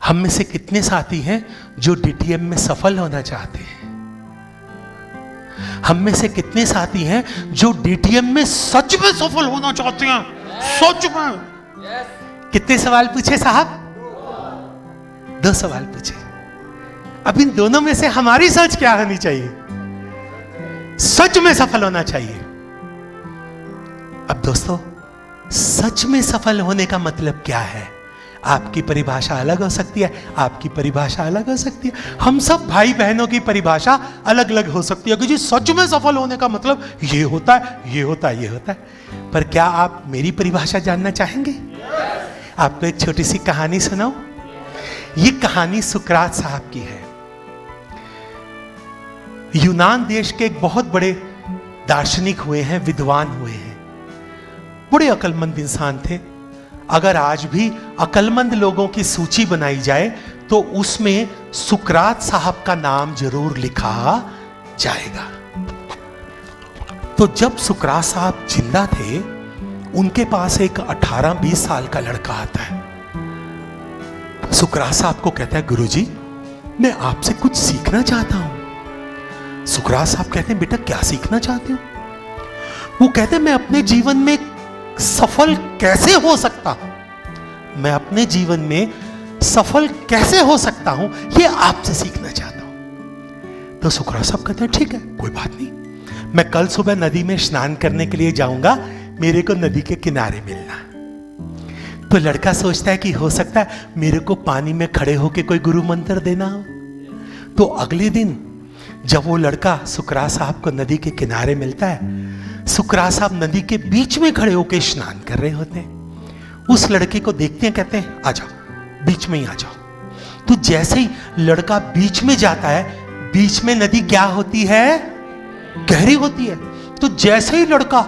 हम में से कितने साथी हैं जो डीटीएम में सफल होना चाहते हैं? हम में से कितने साथी हैं जो डीटीएम में सच में सफल होना चाहते हैं? सच में। कितने सवाल पूछे साहब? 2 सवाल पूछे। अब इन दोनों में से हमारी सोच क्या होनी चाहिए? सच में सफल होना चाहिए। अब दोस्तों, सच में सफल होने का मतलब क्या है? आपकी परिभाषा अलग हो सकती है, आपकी परिभाषा अलग हो सकती है, हम सब भाई बहनों की परिभाषा अलग अलग हो सकती है कि जी सच में सफल होने का मतलब ये होता है, ये होता है, ये होता है। पर क्या आप मेरी परिभाषा जानना चाहेंगे? आपको एक छोटी सी कहानी सुनाऊं? ये कहानी सुकरात साहब की है। यूनान देश के एक बहुत बड़े दार्शनिक हुए हैं, विद्वान हुए हैं, बड़े अक्लमंद इंसान थे। अगर आज भी अक्लमंद लोगों की सूची बनाई जाए तो उसमें सुकरात साहब का नाम जरूर लिखा जाएगा। तो जब सुकरात साहब जिंदा थे, उनके पास एक 18-20 साल का लड़का आता है। सुकरात साहब को कहता है, गुरुजी मैं आपसे कुछ सीखना चाहता हूं। सुकरात साहब कहते हैं, बेटा क्या सीखना चाहते हो? वो कहते हैं, मैं अपने जीवन में सफल कैसे हो सकता हूं, मैं अपने जीवन में सफल कैसे हो सकता हूं, यह आपसे सीखना चाहता हूं। तो सुकरात साहब कहते हैं, ठीक है कोई बात नहीं, मैं कल सुबह नदी में स्नान करने के लिए जाऊंगा, मेरे को नदी के किनारे मिलना। तो लड़का सोचता है कि हो सकता है मेरे को पानी में खड़े होकर कोई गुरु मंत्र देना हो। तो अगले दिन जब वो लड़का सुकरात साहब को नदी के किनारे मिलता है, सुकरात साहब नदी के बीच में खड़े होकर स्नान कर रहे होते हैं। उस लड़के को देखते हैं, कहते हैं आ जाओ, बीच में ही आ जाओ। तो जैसे ही लड़का बीच में जाता है, बीच में नदी क्या होती है? गहरी होती है। तो जैसे ही लड़का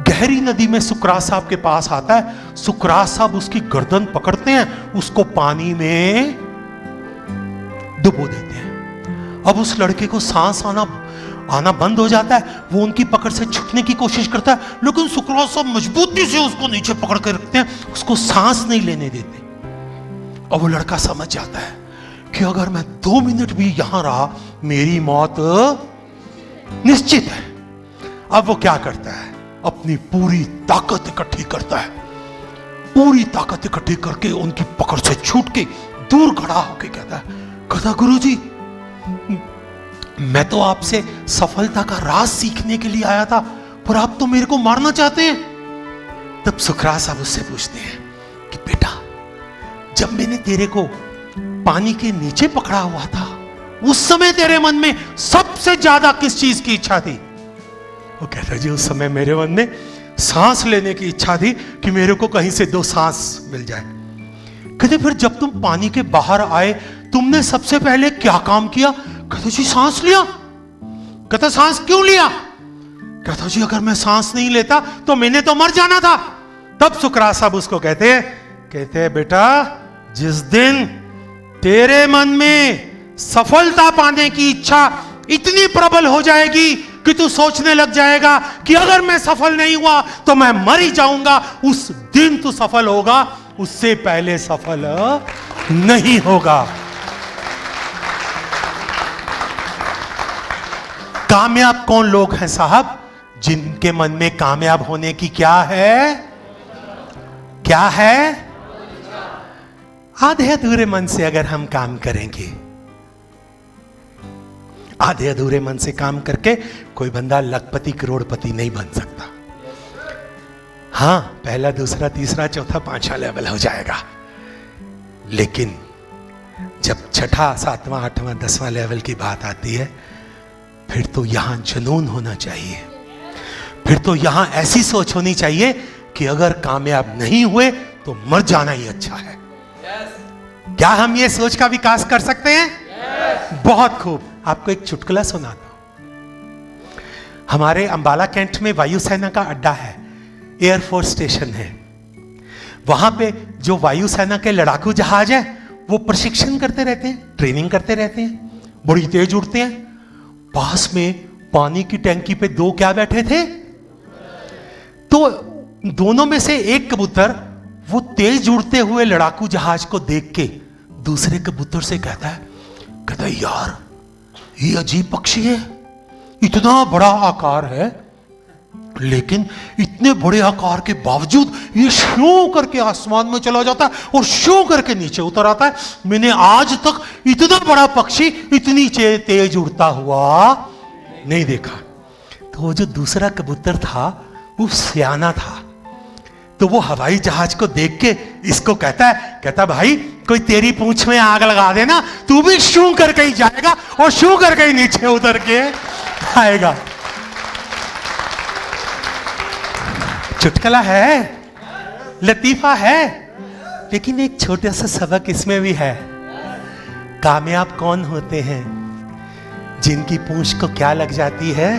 गहरी नदी में सुकरात साहब के पास आता है, सुकरात साहब उसकी गर्दन पकड़ते हैं, उसको पानी में डुबो देते हैं। अब उस लड़के को सांस आना बंद हो जाता है। वो उनकी पकड़ से छूटने की कोशिश करता है, लेकिन सुकरात साहब मजबूती से उसको नीचे पकड़ कर रखते हैं, उसको सांस नहीं लेने देते। और वो लड़का समझ जाता है कि अगर मैं 2 मिनट भी यहां रहा, मेरी मौत निश्चित है। अब वो क्या करता है? अपनी पूरी ताकत इकट्ठी करता है, पूरी ताकत इकट्ठी करके उनकी पकड़ से छूट के दूर खड़ा होकर कहता गुरुजी, मैं तो आपसे सफलता का राज सीखने के लिए आया था, पर आप तो मेरे को मारना चाहते हैं। तब सुकरात साहब उससे पूछते हैं कि बेटा, जब मैंने तेरे को पानी के नीचे पकड़ा हुआ था, उस समय तेरे मन में सबसे ज्यादा किस चीज की इच्छा थी? वो कहता जी, उस समय मेरे मन में सांस लेने की इच्छा थी कि मेरे को कहीं से 2 सांस मिल जाए। कहते फिर जब तुम पानी के बाहर आए, तुमने सबसे पहले क्या काम किया? कहता जी, सांस लिया। कहता सांस क्यों लिया? कहता जी, अगर मैं सांस नहीं लेता तो मैंने तो मर जाना था। तब सुकरात साहब उसको कहते हैं बेटा, जिस दिन तेरे मन में सफलता पाने की इच्छा इतनी प्रबल हो जाएगी कि तू सोचने लग जाएगा कि अगर मैं सफल नहीं हुआ तो मैं मर ही जाऊंगा, उस दिन तू सफल होगा, उससे पहले सफल नहीं होगा। कामयाब कौन लोग हैं साहब? जिनके मन में कामयाब होने की क्या है? क्या है? आधे अधूरे मन से अगर हम काम करेंगे, आधे अधूरे मन से काम करके कोई बंदा लखपति करोड़पति नहीं बन सकता। हां, पहला, दूसरा, तीसरा, चौथा, 5वां लेवल हो जाएगा, लेकिन जब 6ठा, 7वां, 8वां, 10वां लेवल की बात आती है, फिर तो यहां जुनून होना चाहिए। फिर तो यहां ऐसी सोच होनी चाहिए कि अगर कामयाब नहीं हुए तो मर जाना ही अच्छा है। क्या हम ये सोच का विकास कर सकते हैं? बहुत खूब। आपको एक चुटकुला सुनाता हूं। हमारे अंबाला कैंट में वायुसेना का अड्डा है, एयरफोर्स स्टेशन है। वहां पे जो वायुसेना के लड़ाकू जहाज है, वो प्रशिक्षण करते रहते हैं, ट्रेनिंग करते रहते हैं, बड़ी तेज उड़ते हैं। पास में पानी की टैंकी पे 2 क्या बैठे थे? तो दोनों में से एक कबूतर वो तेज उड़ते हुए लड़ाकू जहाज को देख के दूसरे कबूतर से कहता है यार ये अजीब पक्षी है, इतना बड़ा आकार है, लेकिन इतने बड़े आकार के बावजूद ये शू करके आसमान में चला जाता है और शू करके नीचे उतर आता है। मैंने आज तक इतना बड़ा पक्षी इतनी तेज उड़ता हुआ नहीं देखा। तो वो जो दूसरा कबूतर था वो सियाना था, तो वो हवाई जहाज को देख के इसको कहता भाई कोई तेरी पूंछ में आग लगा देना, तू भी शू करके ही जाएगा और शू करके ही नीचे उतर के आएगा। चुटकुला है, लतीफा है, लेकिन एक छोटा सा सबक इसमें भी है। कामयाब कौन होते हैं? जिनकी पूंछ को क्या लग जाती है?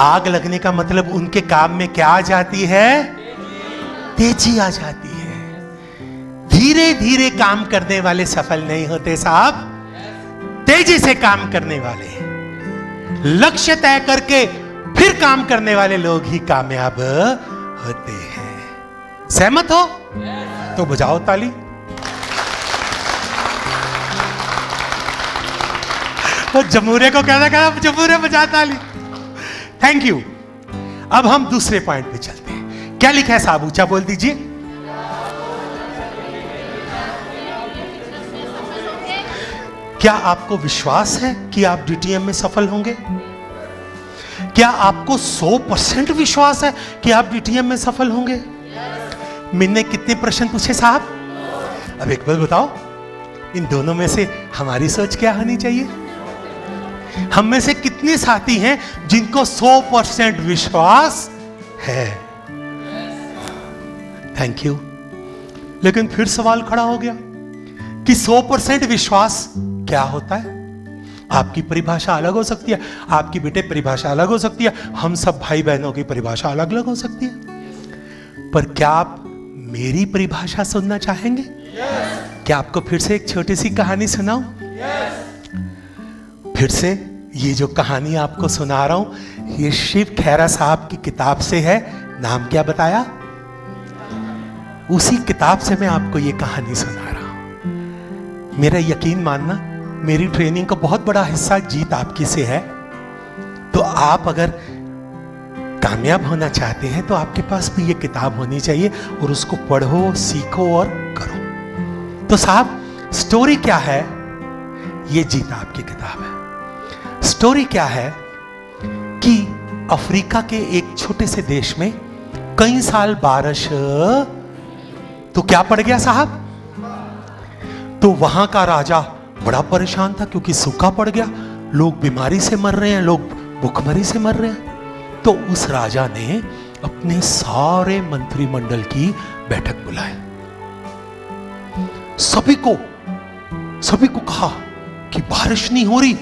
आग लगने का मतलब उनके काम में क्या आ जाती है? तेजी आ जाती है। धीरे धीरे काम करने वाले सफल नहीं होते साहब, तेजी से काम करने वाले, लक्ष्य तय करके फिर काम करने वाले लोग ही कामयाब होते हैं। सहमत हो? तो बजाओ ताली। तो जमूरे को कहना जमूरे बजा ताली। Thank you. अब हम दूसरे पॉइंट पे चलते हैं। क्या लिखा है साहब? ऊंचा बोल दीजिए। क्या आपको विश्वास है कि आप डीटीएम में सफल होंगे? क्या आपको 100% विश्वास है कि आप डीटीएम में सफल होंगे? मैंने कितने प्रश्न पूछे साहब? अब एक बार बताओ, इन दोनों में से हमारी सोच क्या होनी चाहिए? हम में से कितने साथी हैं जिनको 100% विश्वास है? Thank you. लेकिन फिर सवाल खड़ा हो गया कि 100% विश्वास क्या होता है? आपकी परिभाषा अलग हो सकती है, आपकी बेटे परिभाषा अलग हो सकती है, हम सब भाई बहनों की परिभाषा अलग अलग हो सकती है। पर क्या आप मेरी परिभाषा सुनना चाहेंगे? क्या आपको फिर से एक छोटी सी कहानी सुनाऊं? फिर से ये जो कहानी आपको सुना रहा हूं, ये शिव खेरा साहब की किताब से है। नाम क्या बताया? उसी किताब से मैं आपको ये कहानी सुना रहा हूं। मेरा यकीन मानना, मेरी ट्रेनिंग का बहुत बड़ा हिस्सा जीत आपकी से है। तो आप अगर कामयाब होना चाहते हैं तो आपके पास भी ये किताब होनी चाहिए और उसको पढ़ो, सीखो और करो। तो साहब, स्टोरी क्या है? ये जीत आपकी किताब है। स्टोरी क्या है कि अफ्रीका के एक छोटे से देश में कई साल बारिश, तो क्या पड़ गया साहब? तो वहां का राजा बड़ा परेशान था क्योंकि सूखा पड़ गया, लोग बीमारी से मर रहे हैं, लोग भूखमरी से मर रहे हैं। तो उस राजा ने अपने सारे मंत्रिमंडल की बैठक बुलाई, सभी को कहा कि बारिश नहीं हो रही,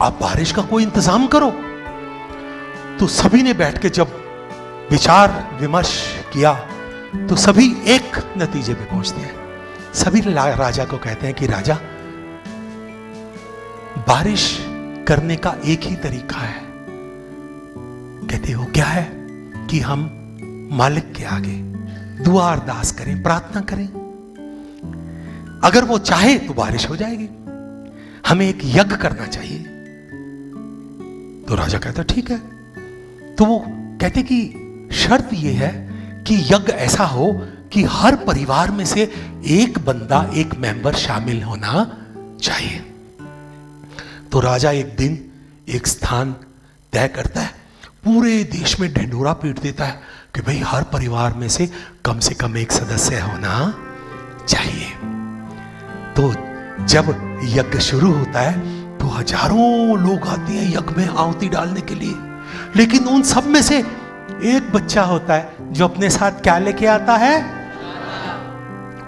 आप बारिश का कोई इंतजाम करो। तो सभी ने बैठ के जब विचार विमर्श किया तो सभी एक नतीजे पे पहुंचते हैं। सभी राजा को कहते हैं कि राजा, बारिश करने का एक ही तरीका है। कहते हो क्या है? कि हम मालिक के आगे दुआ अरदास करें, प्रार्थना करें, अगर वो चाहे तो बारिश हो जाएगी। हमें एक यज्ञ करना चाहिए। तो राजा कहता ठीक है। तो वो कहते कि शर्त ये है कि यज्ञ ऐसा हो कि हर परिवार में से एक बंदा, एक मेंबर शामिल होना चाहिए। तो राजा एक दिन एक स्थान तय करता है, पूरे देश में ढिंढोरा पीट देता है कि भाई हर परिवार में से कम एक सदस्य होना चाहिए। तो जब यज्ञ शुरू होता है तो हजारों लोग आते हैं यज्ञ में आहुति डालने के लिए, लेकिन उन सब में से एक बच्चा होता है जो अपने साथ क्या लेके आता है?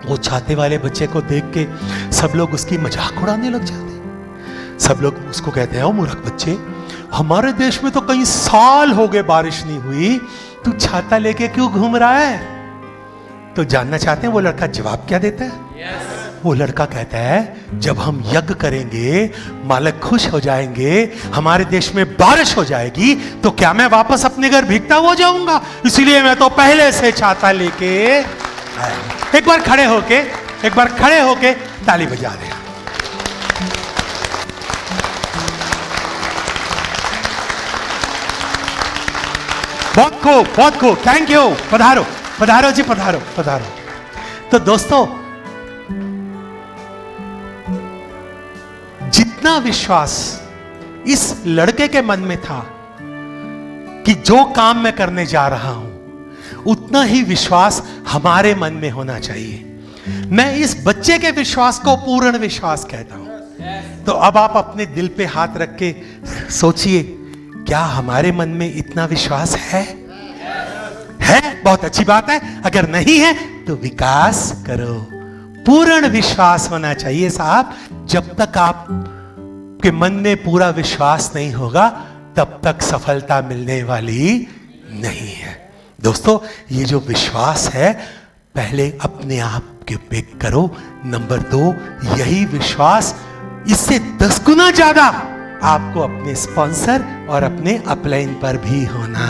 वो छाते वाले बच्चे को देख के सब लोग उसकी मजाक उड़ाने लग जाते हैं। सब लोग उसको कहते हैं, ओ मूर्ख बच्चे, हमारे देश में तो कई साल हो गए बारिश नहीं हुई, तू छाता लेके क्यों घूम रहा है? तो जानना चाहते हैं वो लड़का जवाब क्या देता है? वो लड़का कहता है, जब हम यज्ञ करेंगे, मालिक खुश हो जाएंगे, हमारे देश में बारिश हो जाएगी, तो क्या मैं वापस अपने घर भीगता हो जाऊंगा? इसीलिए मैं तो पहले से छाता लेके आया। एक बार खड़े होके एक बार खड़े होके ताली बजा दें। बहुत खूब, बहुत खूब, थैंक यू। पधारो पधारो जी, पधारो पधारो। तो दोस्तों, जितना विश्वास इस लड़के के मन में था कि जो काम मैं करने जा रहा हूं, उतना ही विश्वास हमारे मन में होना चाहिए। मैं इस बच्चे के विश्वास को पूर्ण विश्वास कहता हूं। तो अब आप अपने दिल पे हाथ रख के सोचिए, क्या हमारे मन में इतना विश्वास है? बहुत अच्छी बात है। अगर नहीं है तो विकास करो। पूर्ण विश्वास होना चाहिए साहब। जब तक आप के मन में पूरा विश्वास नहीं होगा, तब तक सफलता मिलने वाली नहीं है। दोस्तों, ये जो विश्वास है, पहले अपने आप के पे करो। नंबर 2, यही विश्वास इससे 10 गुना ज्यादा आपको अपने स्पॉन्सर और अपने अपलाइन पर भी होना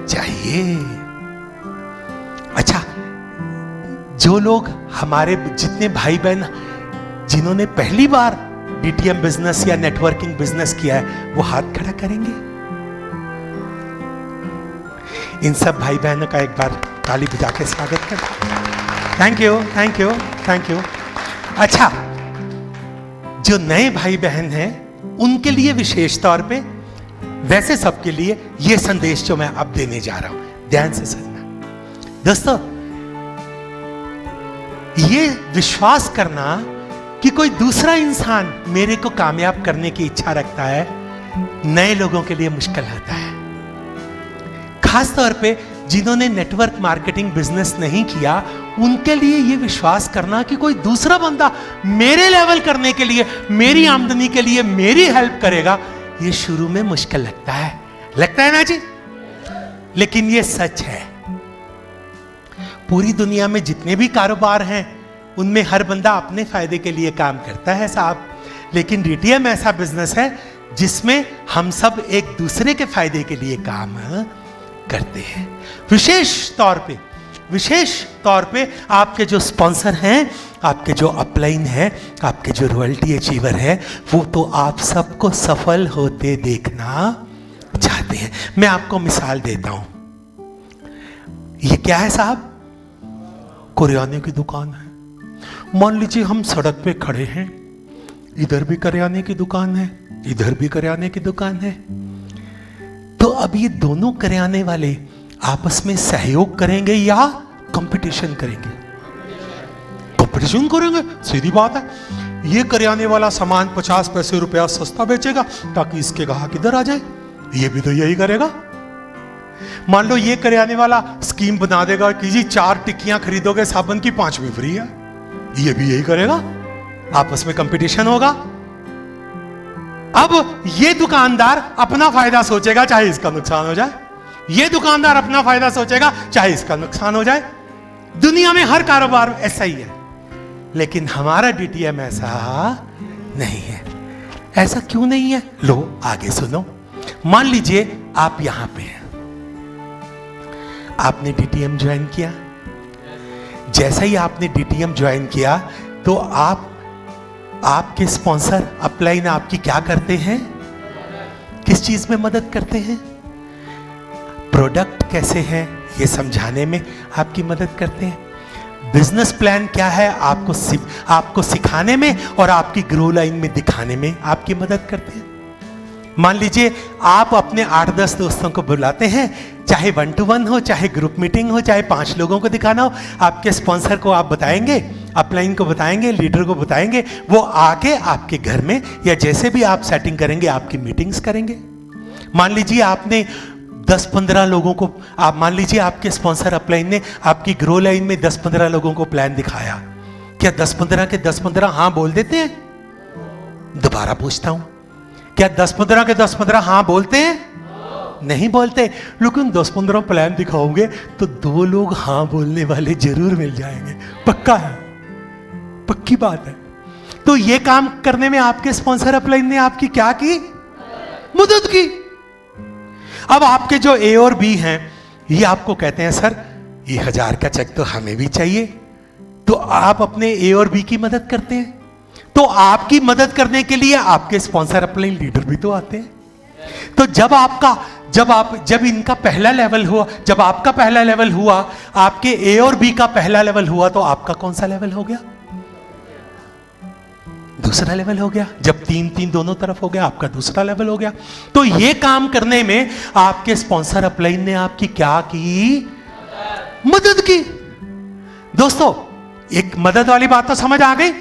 चाहिए। अच्छा, जो लोग हमारे जितने भाई बहन जिन्होंने पहली बार डीटीएम बिजनेस या नेटवर्किंग बिजनेस किया है, वो हाथ खड़ा करेंगे। इन सब भाई बहनों का एक बार ताली बजा के स्वागत करें। Thank you, thank you, thank you. अच्छा, जो नए भाई बहन हैं, उनके लिए विशेष तौर पे, वैसे सबके लिए ये संदेश जो मैं अब देने जा रहा हूं, ध्यान से सुनना। दोस्तों, ये विश्वास करना कि कोई दूसरा इंसान मेरे को कामयाब करने की इच्छा रखता है, नए लोगों के लिए मुश्किल होता है। खास तौर पे जिन्होंने नेटवर्क मार्केटिंग बिजनेस नहीं किया, उनके लिए यह विश्वास करना कि कोई दूसरा बंदा मेरे लेवल करने के लिए, मेरी आमदनी के लिए मेरी हेल्प करेगा, ये शुरू में मुश्किल लगता है ना जी? लेकिन ये सच है। पूरी दुनिया में जितने भी कारोबार हैं, उनमें हर बंदा अपने फायदे के लिए काम करता है साहब। लेकिन डीटीएम ऐसा बिजनेस है जिसमें हम सब एक दूसरे के फायदे के लिए काम करते हैं। विशेष तौर पे आपके जो स्पॉन्सर हैं, आपके जो अपलाइन हैं, आपके जो रॉयल्टी अचीवर हैं, वो तो आप सबको सफल होते देखना चाहते हैं। मैं आपको मिसाल देता हूं। ये क्या है साहब? किराने की दुकान है। मान लीजिए हम सड़क पे खड़े हैं, इधर भी किराने की दुकान है, इधर भी किराने की दुकान है। तो अब ये दोनों किराने वाले आपस में सहयोग करेंगे या कंपटीशन करेंगे? कंपटीशन करेंगे, सीधी बात है। ये किराने वाला सामान 50 पैसे रुपया सस्ता बेचेगा ताकि इसके ग्राहक इधर आ जाए, ये भी तो यही करेगा। मान लो ये किराने वाला स्कीम बना देगा कि जी 4 टिक्कियां खरीदोगे साबुन की 5वीं फ्री है, ये भी यही करेगा। आपस में कंपटीशन होगा। अब ये दुकानदार अपना फायदा सोचेगा चाहे इसका नुकसान हो जाए, ये दुकानदार अपना फायदा सोचेगा चाहे इसका नुकसान हो जाए। दुनिया में हर कारोबार ऐसा ही है, लेकिन हमारा डीटीएम ऐसा नहीं है। ऐसा क्यों नहीं है? लो आगे सुनो। मान लीजिए आप यहां पे हैं, आपने डीटीएम ज्वाइन किया। जैसा ही आपने डीटीएम ज्वाइन किया तो आपके स्पॉन्सर अपलाइन आपकी क्या करते हैं? किस चीज में मदद करते हैं? प्रोडक्ट कैसे हैं ये समझाने में आपकी मदद करते हैं। बिजनेस प्लान क्या है आपको सिखाने में और आपकी ग्रो लाइन में दिखाने में आपकी मदद करते हैं। मान लीजिए आप अपने 8-10 दोस्तों को बुलाते हैं, चाहे 1 to 1 हो, चाहे ग्रुप मीटिंग हो, चाहे 5 लोगों को दिखाना हो। आपके स्पॉन्सर को आप बताएंगे, अपलाइन को बताएंगे, लीडर को बताएंगे, वो आके आपके घर में या जैसे भी आप सेटिंग करेंगे आपकी मीटिंग्स करेंगे। मान लीजिए आपने 10-15 लोगों को, आप मान लीजिए आपके स्पॉन्सर अपलाइन ने आपकी ग्रो लाइन में 10-15 लोगों को प्लान दिखाया। क्या 10-15 के 10-15 हाँ बोल देते हैं? दोबारा पूछता हूं, क्या 10-15 के 10-15 हाँ बोलते हैं? नहीं बोलते। लेकिन 10-15 प्लान दिखाओगे तो 2 लोग हाँ बोलने वाले जरूर मिल जाएंगे, पक्का है, पक्की बात है। तो ये काम करने में आपके स्पॉन्सर अपलाइन ने आपकी क्या की? मदद की। अब आपके जो ए और बी हैं, ये आपको कहते हैं सर ये 1000 का चेक तो हमें भी चाहिए। तो तो आप अपने ए और बी की मदद करते हैं, तो आपकी मदद करने के लिए आपके स्पॉन्सर अपलाइन लीडर भी तो आते हैं। तो जब इनका पहला लेवल हुआ, जब आपका पहला लेवल हुआ, आपके ए और बी का पहला लेवल हुआ, तो आपका कौन सा लेवल हो गया? दूसरा लेवल हो गया। जब 3-3 दोनों तरफ हो गया, आपका दूसरा लेवल हो गया। तो ये काम करने में आपके स्पॉन्सर अपलाइन ने आपकी क्या की? मदद की। दोस्तों, एक मदद वाली बात तो समझ आ गई।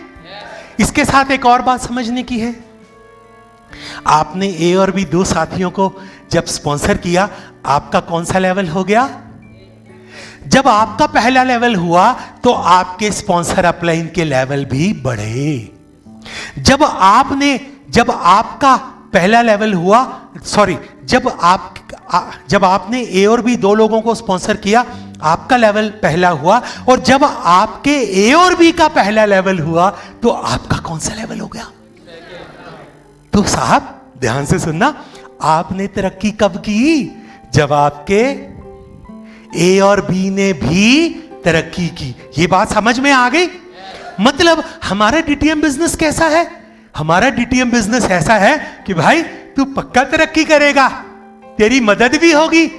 इसके साथ एक और बात समझने की है। आपने ए और बी दो साथियों को जब स्पॉन्सर किया, आपका कौन सा लेवल हो गया? जब आपका पहला लेवल हुआ तो आपके स्पॉन्सर अपलाइन के लेवल भी बढ़े। जब आपका पहला लेवल हुआ, जब आपने ए और बी दो लोगों को स्पॉन्सर किया, आपका लेवल पहला हुआ, और जब आपके ए और बी का पहला लेवल हुआ तो आपका कौन सा लेवल हो गया? तो साहब ध्यान से सुनना, आपने तरक्की कब की? जब आपके ए और बी ने भी तरक्की की। ये बात समझ में आ गई? मतलब हमारा डीटीएम बिजनेस कैसा है? हमारा डीटीएम बिजनेस ऐसा है कि भाई तू पक्का तरक्की करेगा, तेरी मदद भी होगी,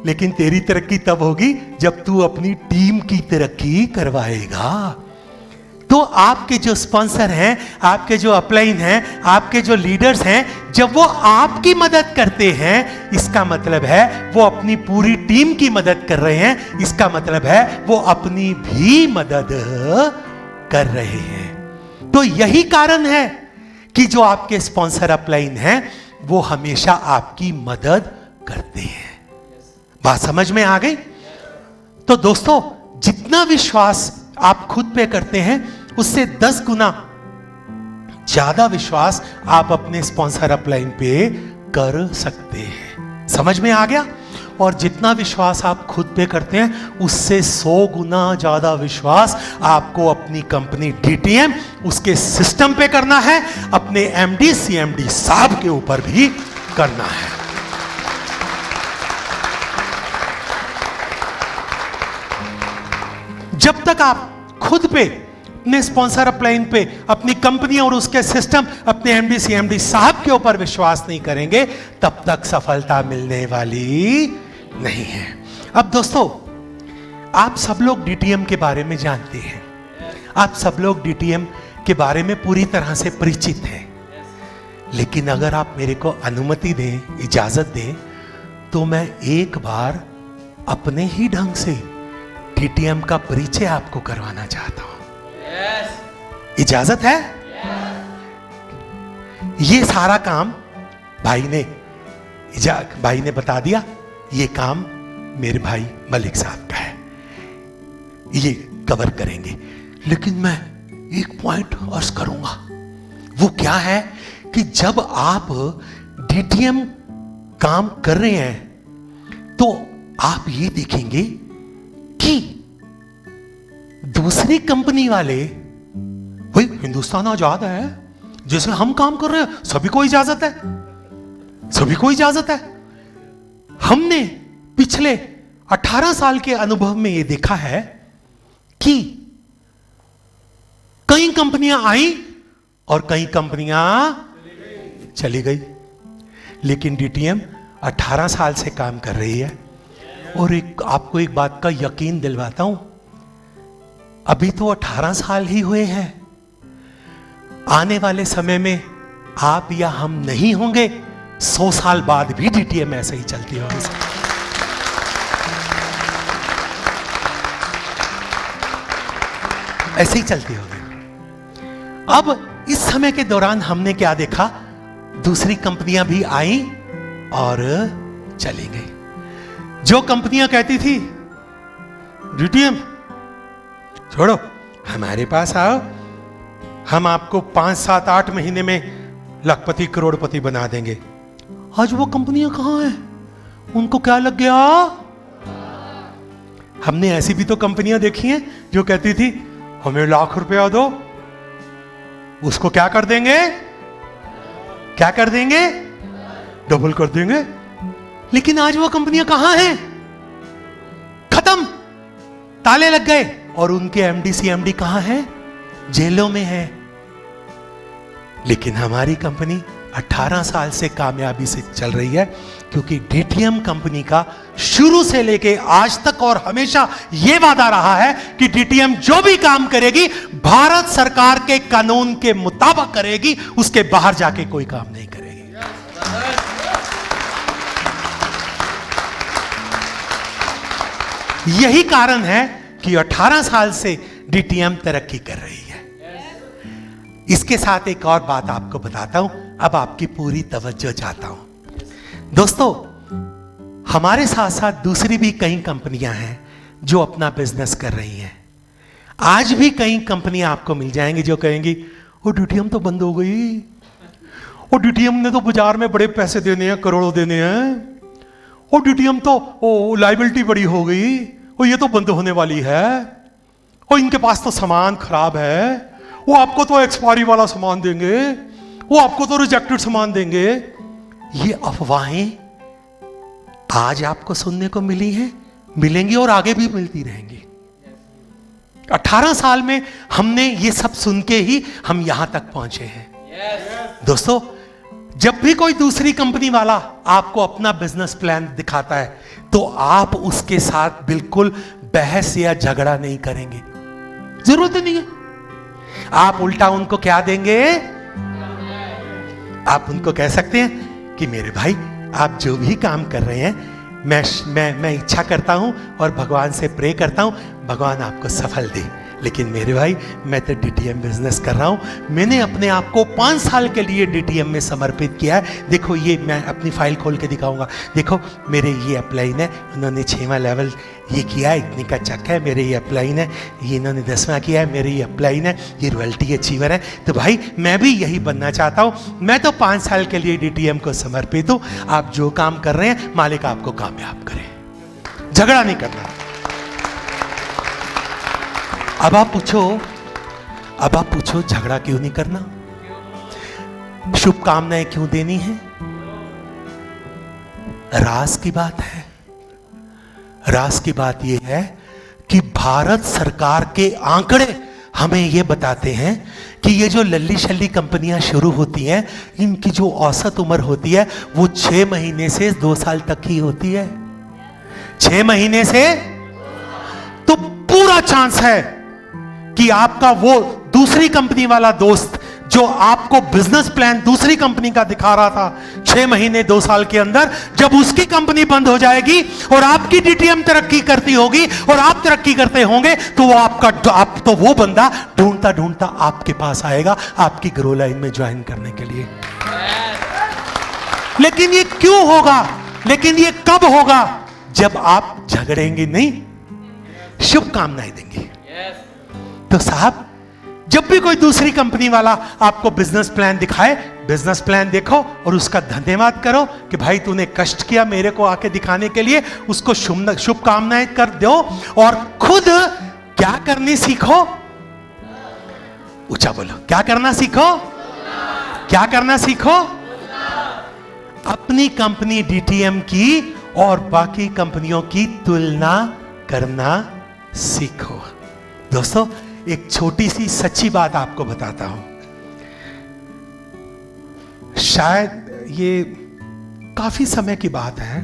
लेकिन तेरी तरक्की तब होगी जब तू अपनी टीम की तरक्की करवाएगा। तो आपके जो स्पॉन्सर हैं, आपके जो अपलाइन हैं, आपके जो लीडर्स हैं, जब वो आपकी मदद करते हैं, इसका मतलब है वो अपनी पूरी टीम की मदद कर रहे हैं। इसका मतलब है वो अपनी भी मदद कर रहे हैं। तो यही कारण है कि जो आपके स्पॉन्सर अपलाइन हैं वो हमेशा आपकी मदद करते हैं। बात समझ में आ गई? तो दोस्तों, जितना विश्वास आप खुद पे करते हैं उससे 10 गुना ज्यादा विश्वास आप अपने स्पॉन्सर अपलाइन पे कर सकते हैं। समझ में आ गया? और जितना विश्वास आप खुद पे करते हैं उससे 100 गुना ज्यादा विश्वास आपको अपनी कंपनी डीटीएम, उसके सिस्टम पे करना है, अपने एमडी सीएमडी साहब के ऊपर भी करना है। जब तक आप खुद पे, अपने स्पॉन्सर अपलाइन पे, अपनी कंपनी और उसके सिस्टम, अपने एमडी सीएमडी साहब के ऊपर विश्वास नहीं करेंगे, तब तक सफलता मिलने वाली नहीं है। अब दोस्तों, आप सब लोग डीटीएम के बारे में जानते हैं, आप सब लोग डीटीएम के बारे में पूरी तरह से परिचित हैं। लेकिन अगर आप मेरे को अनुमति दें, इजाजत दें, तो मैं एक बार अपने ही ढंग से डीटीएम का परिचय आपको करवाना चाहता हूं। इजाजत है? ये सारा काम भाई ने बता दिया, ये काम मेरे भाई मलिक साहब का है, ये कवर करेंगे। लेकिन मैं एक पॉइंट अर्ज करूंगा। वो क्या है कि जब आप डीटीएम काम कर रहे हैं तो आप ये देखेंगे कि दूसरी कंपनी वाले, भाई हिंदुस्तान आजाद है, जिसमें हम काम कर रहे हैं, सभी को इजाजत है, सभी को इजाजत है। हमने पिछले 18 साल के अनुभव में यह देखा है कि कई कंपनियां आई और कई कंपनियां चली गई, लेकिन डीटीएम 18 साल से काम कर रही है। और आपको एक बात का यकीन दिलवाता हूं, अभी तो 18 साल ही हुए हैं, आने वाले समय में आप या हम नहीं होंगे, 100 साल बाद भी डीटीएम ऐसे ही चलती होगी। ऐसे ही चलती होगी। अब इस समय के दौरान हमने क्या देखा, दूसरी कंपनियां भी आई और चली गई। जो कंपनियां कहती थी डीटीएम छोड़ो, हमारे पास आओ, हम आपको 5, 7, 8 महीने में लखपति करोड़पति बना देंगे, आज वो कंपनियां कहां हैं? उनको क्या लग गया? हमने ऐसी भी तो कंपनियां देखी हैं जो कहती थी हमें लाख रुपया दो, उसको क्या कर देंगे? क्या कर देंगे? डबल कर देंगे। लेकिन आज वो कंपनियां कहां हैं? खत्म, ताले लग गए, और उनके एमडी सीएमडी कहां हैं? जेलों में हैं। लेकिन हमारी कंपनी 18 साल से कामयाबी से चल रही है, क्योंकि डीटीएम कंपनी का शुरू से लेके आज तक और हमेशा यह वादा रहा है कि डीटीएम जो भी काम करेगी भारत सरकार के कानून के मुताबिक करेगी, उसके बाहर जाके कोई काम नहीं करेगी। यही कारण है कि 18 साल से डीटीएम तरक्की कर रही है। इसके साथ एक और बात आपको बताता हूं, अब आपकी पूरी तवज्जो चाहता हूं। दोस्तों, हमारे साथ साथ दूसरी भी कई कंपनियां हैं जो अपना बिजनेस कर रही हैं। आज भी कई कंपनियां आपको मिल जाएंगी जो कहेंगी वो डीटीएम तो बंद हो गई, वो डीटीएम ने तो बाजार में बड़े पैसे देने हैं, करोड़ों देने हैं, वो डीटीएम तो लायबिलिटी बड़ी हो गई, वो ये तो बंद होने वाली है, और इनके पास तो सामान खराब है, वो आपको तो एक्सपायरी वाला सामान देंगे, वो आपको तो रिजेक्टेड सामान देंगे। ये अफवाहें आज आपको सुनने को मिली हैं, मिलेंगी और आगे भी मिलती रहेंगी। 18 साल में हमने ये सब सुन के ही हम यहां तक पहुंचे हैं। दोस्तों, जब भी कोई दूसरी कंपनी वाला आपको अपना बिजनेस प्लान दिखाता है तो आप उसके साथ बिल्कुल बहस या झगड़ा नहीं करेंगे, जरूरत नहीं है। आप उल्टा उनको क्या देंगे? आप उनको कह सकते हैं कि मेरे भाई, आप जो भी काम कर रहे हैं, मैं इच्छा करता हूं और भगवान से प्रे करता हूं भगवान आपको सफल दे, लेकिन मेरे भाई मैं तो डीटीएम बिजनेस कर रहा हूं, मैंने अपने आप को 5 साल के लिए डीटीएम में समर्पित किया है। देखो, ये मैं अपनी फाइल खोल के दिखाऊंगा, देखो मेरे ये अपलाइन है, उन्होंने 6वां लेवल ये किया है, इतनी का चक है, मेरे ये अपलाइन है, ये इन्होंने 10वां किया है, मेरे ये अपलाइन है, ये रॉयल्टी अचीवर है। तो भाई मैं भी यही बनना चाहता हूं, मैं तो 5 साल के लिए डीटीएम को समर्पित हूं। आप जो काम कर रहे हैं मालिक आपको कामयाब करे, झगड़ा नहीं करना। अब आप पूछो झगड़ा क्यों नहीं करना, शुभकामनाएं क्यों देनी है? राज की बात है। राज की बात यह है कि भारत सरकार के आंकड़े हमें यह बताते हैं कि ये जो लल्ली शल्ली कंपनियां शुरू होती हैं, इनकी जो औसत उम्र होती है वो 6 महीने से 2 साल तक ही होती है। 6 महीने से तो पूरा चांस है कि आपका वो दूसरी कंपनी वाला दोस्त जो आपको बिजनेस प्लान दूसरी कंपनी का दिखा रहा था, 6 महीने 2 साल के अंदर जब उसकी कंपनी बंद हो जाएगी और आपकी डीटीएम तरक्की करती होगी और आप तरक्की करते होंगे, तो वो बंदा ढूंढता ढूंढता आपके पास आएगा आपकी ग्रो लाइन में ज्वाइन करने के लिए। लेकिन ये क्यों होगा? लेकिन ये कब होगा? जब आप झगड़ेंगे नहीं, शुभकामनाएं देंगे। तो साहब, जब भी कोई दूसरी कंपनी वाला आपको बिजनेस प्लान दिखाए, बिजनेस प्लान देखो और उसका धन्यवाद करो कि भाई तूने कष्ट किया मेरे को आके दिखाने के लिए, उसको शुभकामनाएं कर दो और खुद क्या करनी सीखो। ऊंचा बोलो, क्या करना सीखो? क्या करना सीखो? अपनी कंपनी डीटीएम की और बाकी कंपनियों की तुलना करना सीखो। दोस्तों, एक छोटी सी सच्ची बात आपको बताता हूं। शायद ये काफी समय की बात है,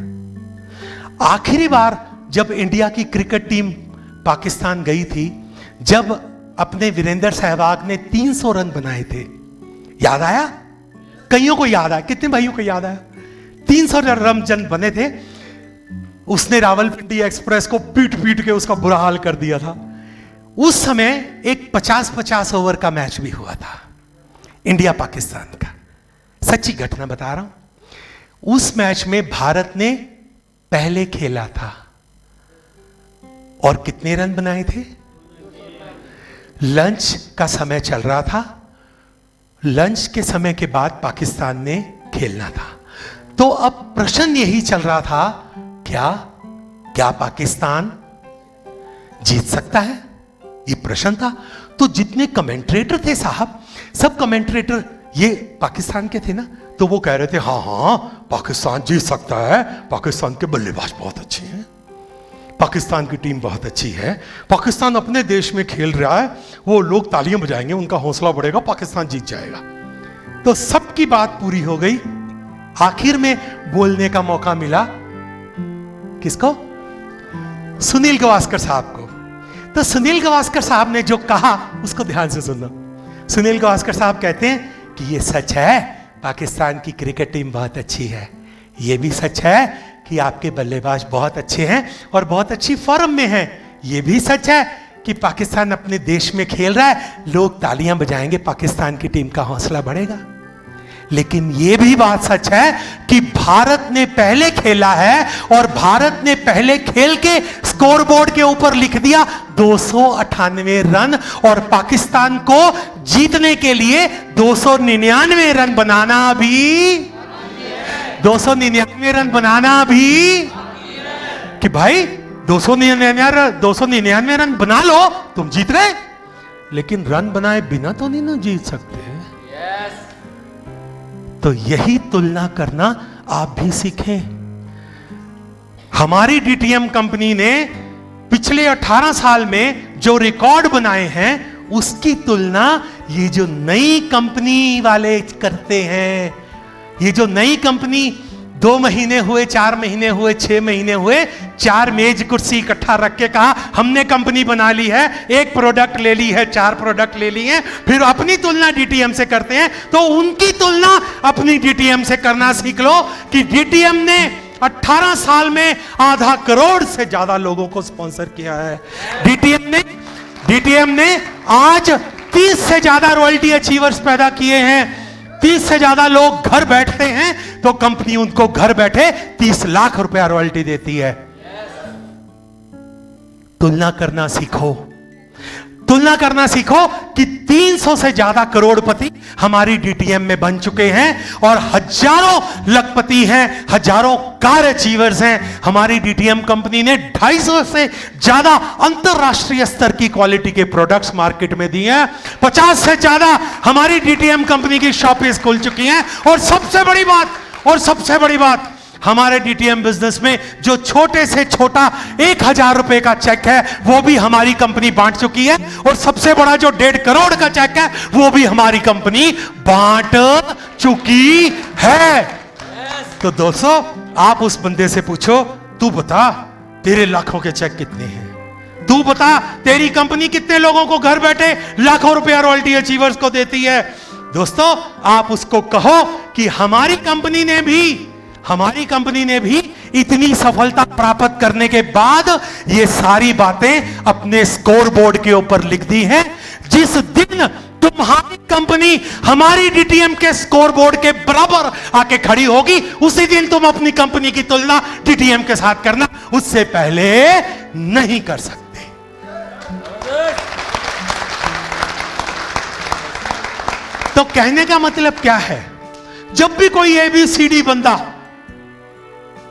आखिरी बार जब इंडिया की क्रिकेट टीम पाकिस्तान गई थी, जब अपने वीरेंद्र सहवाग ने 300 रन बनाए थे, याद आया? कईयों को याद आया? कितने भाइयों को याद आया? 300 रन बने थे। उसने रावलपिंडी एक्सप्रेस को पीट पीट के उसका बुरा हाल कर दिया था। उस समय एक 50-50 ओवर का मैच भी हुआ था, इंडिया पाकिस्तान का। सच्ची घटना बता रहा हूं। उस मैच में भारत ने पहले खेला था और कितने रन बनाए थे? लंच का समय चल रहा था, लंच के समय के बाद पाकिस्तान ने खेलना था। तो अब प्रश्न यही चल रहा था, क्या पाकिस्तान जीत सकता है? ये प्रश्न था। तो जितने कमेंट्रेटर थे साहब, सब कमेंट्रेटर ये पाकिस्तान के थे ना, तो वो कह रहे थे हाँ पाकिस्तान जीत सकता है, पाकिस्तान के बल्लेबाज बहुत अच्छे हैं, पाकिस्तान की टीम बहुत अच्छी है, पाकिस्तान अपने देश में खेल रहा है, वो लोग तालियां बजाएंगे, उनका हौसला बढ़ेगा, पाकिस्तान जीत जाएगा। तो सबकी बात पूरी हो गई। आखिर में बोलने का मौका मिला किसको? सुनील गावस्कर साहब को। तो सुनील गावस्कर साहब ने जो कहा उसको ध्यान से सुनना। सुनील गावस्कर साहब कहते हैं कि ये सच है पाकिस्तान की क्रिकेट टीम बहुत अच्छी है, ये भी सच है कि आपके बल्लेबाज बहुत अच्छे हैं और बहुत अच्छी फॉर्म में हैं, ये भी सच है कि पाकिस्तान अपने देश में खेल रहा है, लोग तालियां बजाएंगे, पाकिस्तान की टीम का हौसला बढ़ेगा। लेकिन यह भी बात सच है कि भारत ने पहले खेला है और भारत ने पहले खेल के स्कोरबोर्ड के ऊपर लिख दिया 298 रन, और पाकिस्तान को जीतने के लिए 299 रन बनाना भी 299 रन बनाना भी कि भाई 299 रन बना लो, तुम जीत गए। लेकिन रन बनाए बिना तो नहीं ना जीत सकते। तो यही तुलना करना आप भी सीखें। हमारी डीटीएम कंपनी ने पिछले 18 साल में जो रिकॉर्ड बनाए हैं उसकी तुलना ये जो नई कंपनी वाले करते हैं। ये जो नई कंपनी 2 महीने हुए, 4 महीने हुए, 6 महीने हुए, 4 मेज कुर्सी इकट्ठा रख के कहा हमने कंपनी बना ली है, 1 प्रोडक्ट ले ली है, 4 प्रोडक्ट ले ली है, फिर अपनी तुलना डीटीएम से करते हैं। तो उनकी तुलना अपनी डीटीएम से करना सीख लो कि डीटीएम ने 18 साल में आधा करोड़ से ज्यादा लोगों को स्पॉन्सर किया है। डीटीएम ने आज 30 से ज्यादा रॉयल्टी अचीवर्स पैदा किए हैं। 30 से ज्यादा लोग घर बैठते हैं तो कंपनी उनको घर बैठे 30 लाख रुपया रॉयल्टी देती है। तुलना करना सीखो, तुलना करना सीखो कि 300 से ज्यादा करोड़पति हमारी डीटीएम में बन चुके हैं और हजारों लखपति हैं, हजारों कार अचीवर्स हैं। हमारी डीटीएम कंपनी ने 250 से ज्यादा अंतरराष्ट्रीय स्तर की क्वालिटी के प्रोडक्ट्स मार्केट में दिए हैं। 50 से ज्यादा हमारी डीटीएम कंपनी की शॉपें खुल चुकी हैं। और सबसे बड़ी बात हमारे डीटीएम बिजनेस में जो छोटे से छोटा 1000 रुपए का चेक है वो भी हमारी कंपनी बांट चुकी है, और सबसे बड़ा जो 1.5 करोड़ का चेक है वो भी हमारी कंपनी बांट चुकी है। तो दोस्तों, आप उस बंदे से पूछो, तू बता तेरे लाखों के चेक कितने हैं, तू बता तेरी कंपनी कितने लोगों को घर बैठे लाखों रुपया रॉयल्टी अचीवर्स को देती है। दोस्तों, आप उसको कहो कि हमारी कंपनी ने भी इतनी सफलता प्राप्त करने के बाद ये सारी बातें अपने स्कोरबोर्ड के ऊपर लिख दी हैं। जिस दिन तुम्हारी कंपनी हमारी डीटीएम के स्कोरबोर्ड के बराबर आके खड़ी होगी, उसी दिन तुम अपनी कंपनी की तुलना डीटीएम के साथ करना, उससे पहले नहीं कर सकते। तो कहने का मतलब क्या है? जब भी कोई ABCD बंदा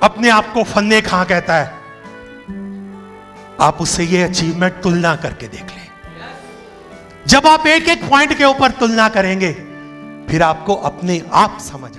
अपने आप को फन्ने खां कहता है, आप उससे ये अचीवमेंट तुलना करके देख लें। जब आप एक एक पॉइंट के ऊपर तुलना करेंगे, फिर आपको अपने आप समझ